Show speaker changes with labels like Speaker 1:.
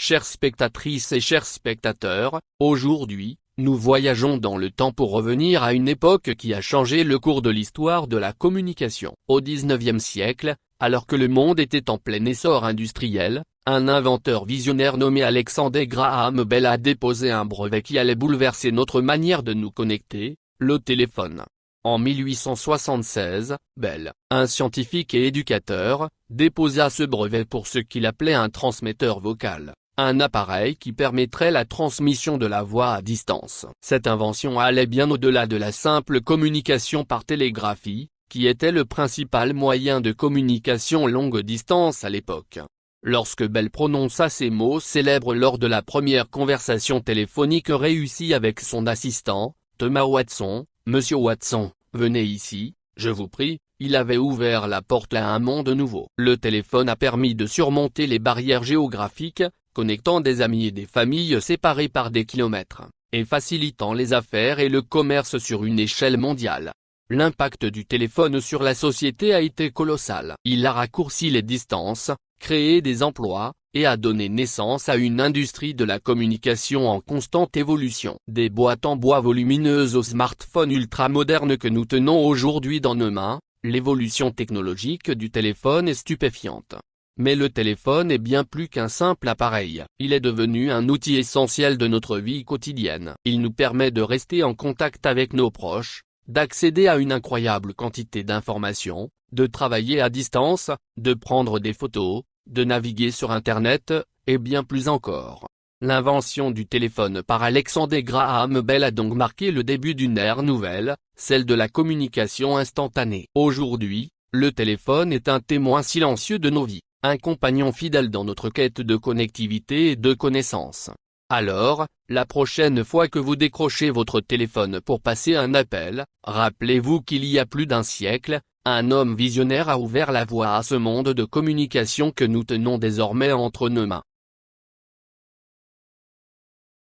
Speaker 1: Chères spectatrices et chers spectateurs, aujourd'hui, nous voyageons dans le temps pour revenir à une époque qui a changé le cours de l'histoire de la communication. Au XIXe siècle, alors que le monde était en plein essor industriel, un inventeur visionnaire nommé Alexander Graham Bell a déposé un brevet qui allait bouleverser notre manière de nous connecter, le téléphone. En 1876, Bell, un scientifique et éducateur, déposa ce brevet pour ce qu'il appelait un transmetteur vocal, un appareil qui permettrait la transmission de la voix à distance. Cette invention allait bien au-delà de la simple communication par télégraphie, qui était le principal moyen de communication longue distance à l'époque. Lorsque Bell prononça ces mots célèbres lors de la première conversation téléphonique réussie avec son assistant, Thomas Watson, « Monsieur Watson, venez ici, je vous prie », il avait ouvert la porte à un monde nouveau. Le téléphone a permis de surmonter les barrières géographiques, connectant des amis et des familles séparées par des kilomètres, et facilitant les affaires et le commerce sur une échelle mondiale. L'impact du téléphone sur la société a été colossal. Il a raccourci les distances, créé des emplois, et a donné naissance à une industrie de la communication en constante évolution. Des boîtes en bois volumineuses aux smartphones ultramodernes que nous tenons aujourd'hui dans nos mains, l'évolution technologique du téléphone est stupéfiante. Mais le téléphone est bien plus qu'un simple appareil. Il est devenu un outil essentiel de notre vie quotidienne. Il nous permet de rester en contact avec nos proches, d'accéder à une incroyable quantité d'informations, de travailler à distance, de prendre des photos, de naviguer sur Internet, et bien plus encore. L'invention du téléphone par Alexander Graham Bell a donc marqué le début d'une ère nouvelle, celle de la communication instantanée. Aujourd'hui, le téléphone est un témoin silencieux de nos vies, un compagnon fidèle dans notre quête de connectivité et de connaissances. Alors, la prochaine fois que vous décrochez votre téléphone pour passer un appel, rappelez-vous qu'il y a plus d'un siècle, un homme visionnaire a ouvert la voie à ce monde de communication que nous tenons désormais entre nos mains.